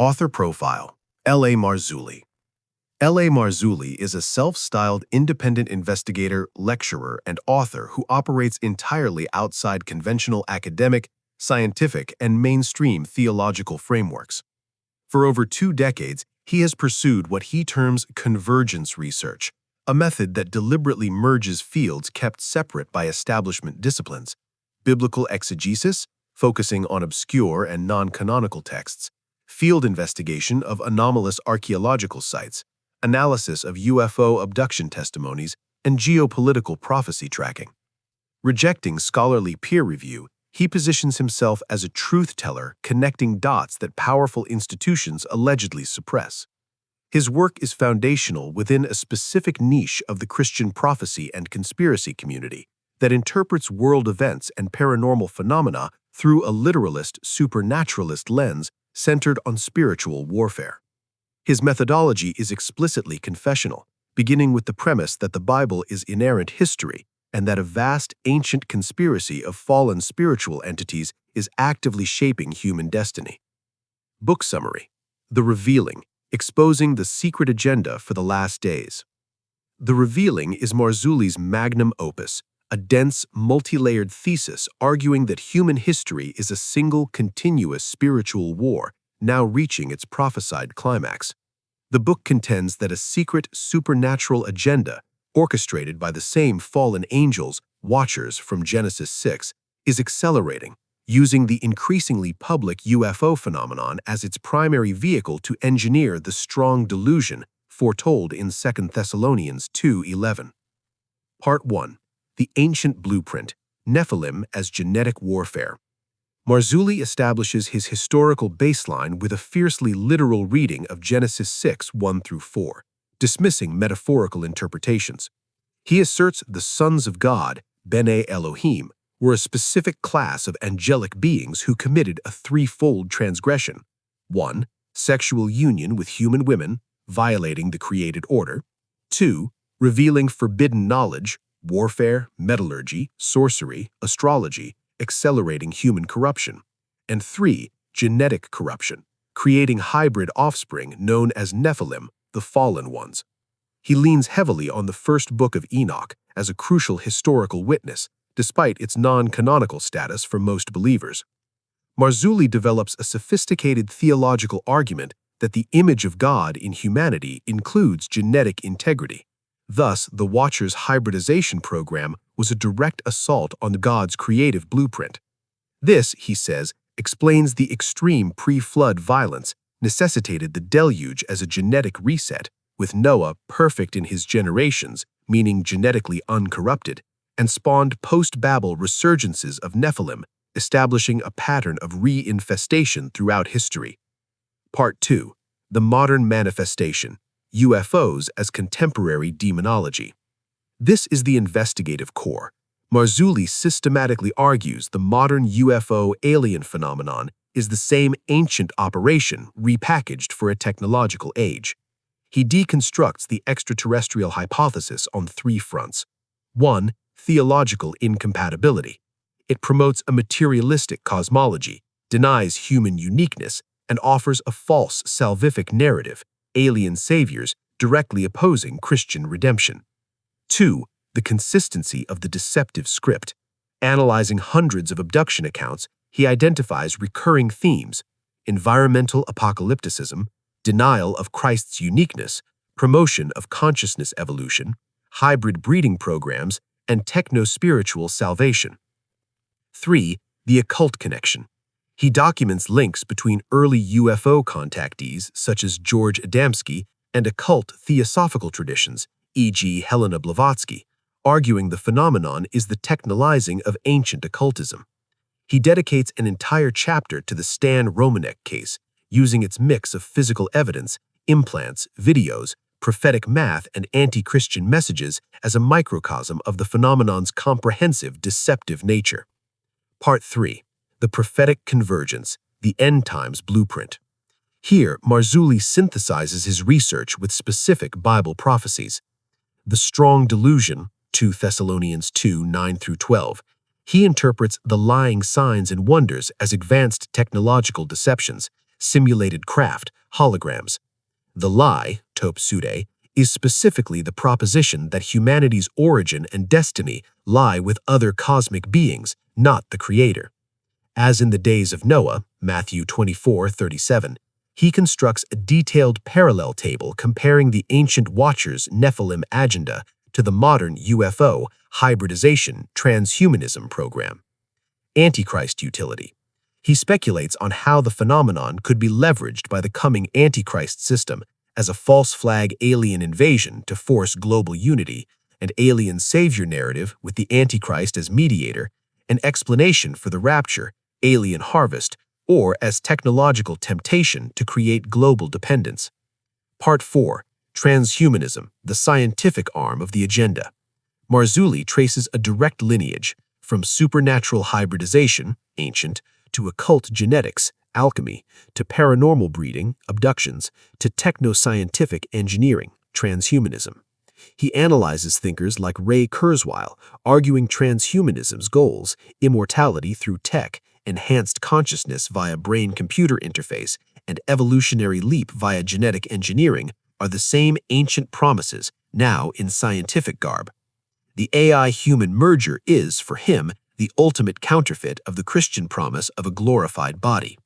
Author Profile: L.A. Marzulli. L.A. Marzulli is a self-styled independent investigator, lecturer, and author who operates entirely outside conventional academic, scientific, and mainstream theological frameworks. For over 2 decades, he has pursued what he terms convergence research, a method that deliberately merges fields kept separate by establishment disciplines: biblical exegesis, focusing on obscure and non-canonical texts; field investigation of anomalous archaeological sites; analysis of UFO abduction testimonies; and geopolitical prophecy tracking. Rejecting scholarly peer review, he positions himself as a truth-teller connecting dots that powerful institutions allegedly suppress. His work is foundational within a specific niche of the Christian prophecy and conspiracy community that interprets world events and paranormal phenomena through a literalist, supernaturalist lens centered on spiritual warfare. His methodology is explicitly confessional, beginning with the premise that the Bible is inerrant history and that a vast, ancient conspiracy of fallen spiritual entities is actively shaping human destiny. Book summary: The Revealing, exposing the secret agenda for the last days. The Revealing is Marzulli's magnum opus, a dense, multi-layered thesis arguing that human history is a single, continuous spiritual war now reaching its prophesied climax. The book contends that a secret, supernatural agenda, orchestrated by the same fallen angels, watchers from Genesis 6, is accelerating, using the increasingly public UFO phenomenon as its primary vehicle to engineer the strong delusion foretold in 2 Thessalonians 2:11. Part 1. The Ancient Blueprint: Nephilim as Genetic Warfare. Marzulli establishes his historical baseline with a fiercely literal reading of Genesis 6:1-4, dismissing metaphorical interpretations. He asserts the sons of God, Bene Elohim, were a specific class of angelic beings who committed a threefold transgression: 1. Sexual union with human women, violating the created order; 2. Revealing forbidden knowledge, warfare, metallurgy, sorcery, astrology, accelerating human corruption; and 3. Genetic corruption, creating hybrid offspring known as Nephilim, the fallen ones. He leans heavily on the first book of Enoch as a crucial historical witness, despite its non-canonical status for most believers. Marzulli develops a sophisticated theological argument that the image of God in humanity includes genetic integrity. Thus, the Watcher's hybridization program was a direct assault on God's creative blueprint. This, he says, explains the extreme pre-flood violence necessitated the deluge as a genetic reset, with Noah perfect in his generations, meaning genetically uncorrupted, and spawned post-Babel resurgences of Nephilim, establishing a pattern of reinfestation throughout history. Part 2. The Modern Manifestation: UFOs as Contemporary Demonology. This is the investigative core. Marzulli systematically argues the modern UFO alien phenomenon is the same ancient operation repackaged for a technological age. He deconstructs the extraterrestrial hypothesis on 3 fronts. 1. Theological incompatibility. It promotes a materialistic cosmology, denies human uniqueness, and offers a false salvific narrative, alien saviors directly opposing Christian redemption. 2. The consistency of the deceptive script. Analyzing hundreds of abduction accounts, he identifies recurring themes: environmental apocalypticism, denial of Christ's uniqueness, promotion of consciousness evolution, hybrid breeding programs, and techno-spiritual salvation. 3. The occult connection. He documents links between early UFO contactees such as George Adamski and occult theosophical traditions, e.g. Helena Blavatsky, arguing the phenomenon is the technolizing of ancient occultism. He dedicates an entire chapter to the Stan Romanek case, using its mix of physical evidence, implants, videos, prophetic math, and anti-Christian messages as a microcosm of the phenomenon's comprehensive, deceptive nature. Part 3. The Prophetic Convergence: The End Times Blueprint. Here, Marzulli synthesizes his research with specific Bible prophecies. The strong delusion, 2 Thessalonians 2:9-12, he interprets the lying signs and wonders as advanced technological deceptions, simulated craft, holograms. The lie, top sude, is specifically the proposition that humanity's origin and destiny lie with other cosmic beings, not the Creator. As in the days of Noah, Matthew 24:37, he constructs a detailed parallel table comparing the ancient Watchers' Nephilim agenda to the modern UFO hybridization transhumanism program. Antichrist utility. He speculates on how the phenomenon could be leveraged by the coming Antichrist system as a false flag alien invasion to force global unity, an alien savior narrative with the Antichrist as mediator, an explanation for the rapture, alien harvest, or as technological temptation to create global dependence. Part 4. Transhumanism, the scientific arm of the agenda. Marzulli traces a direct lineage from supernatural hybridization, ancient, to occult genetics, alchemy, to paranormal breeding, abductions, to technoscientific engineering, transhumanism. He analyzes thinkers like Ray Kurzweil, arguing transhumanism's goals, immortality through tech, enhanced consciousness via brain-computer interface, and evolutionary leap via genetic engineering, are the same ancient promises, now in scientific garb. The AI-human merger is, for him, the ultimate counterfeit of the Christian promise of a glorified body.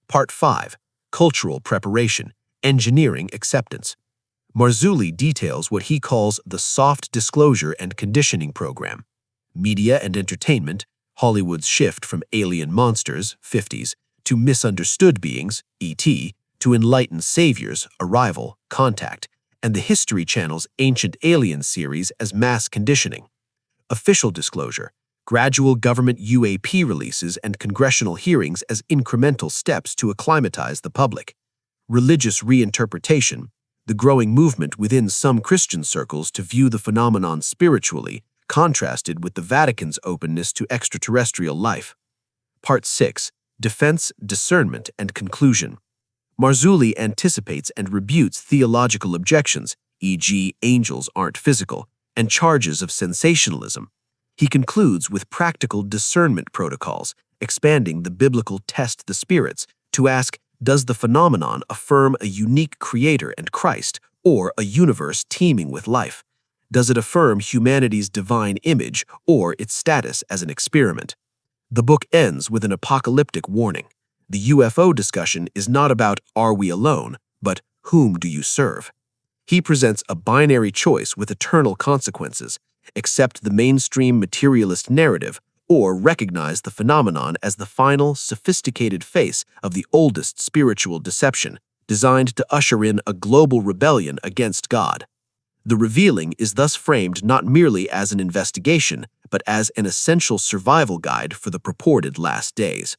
Part 5. Cultural preparation, engineering acceptance. Marzulli details what he calls the soft disclosure and conditioning program. Media and entertainment, Hollywood's shift from alien monsters, 50s, to misunderstood beings, E.T., to enlightened saviors, Arrival, Contact, and the History Channel's Ancient Aliens series as mass conditioning. Official disclosure, gradual government UAP releases and congressional hearings as incremental steps to acclimatize the public. Religious reinterpretation, the growing movement within some Christian circles to view the phenomenon spiritually, contrasted with the Vatican's openness to extraterrestrial life. Part 6. Defense, discernment, and conclusion. Marzulli anticipates and rebutes theological objections, e.g., angels aren't physical, and charges of sensationalism. He concludes with practical discernment protocols, expanding the biblical test the spirits to ask, does the phenomenon affirm a unique creator and Christ, or a universe teeming with life? Does it affirm humanity's divine image or its status as an experiment? The book ends with an apocalyptic warning. The UFO discussion is not about are we alone, but whom do you serve? He presents a binary choice with eternal consequences: accept the mainstream materialist narrative or recognize the phenomenon as the final, sophisticated face of the oldest spiritual deception, designed to usher in a global rebellion against God. The revealing is thus framed not merely as an investigation, but as an essential survival guide for the purported last days.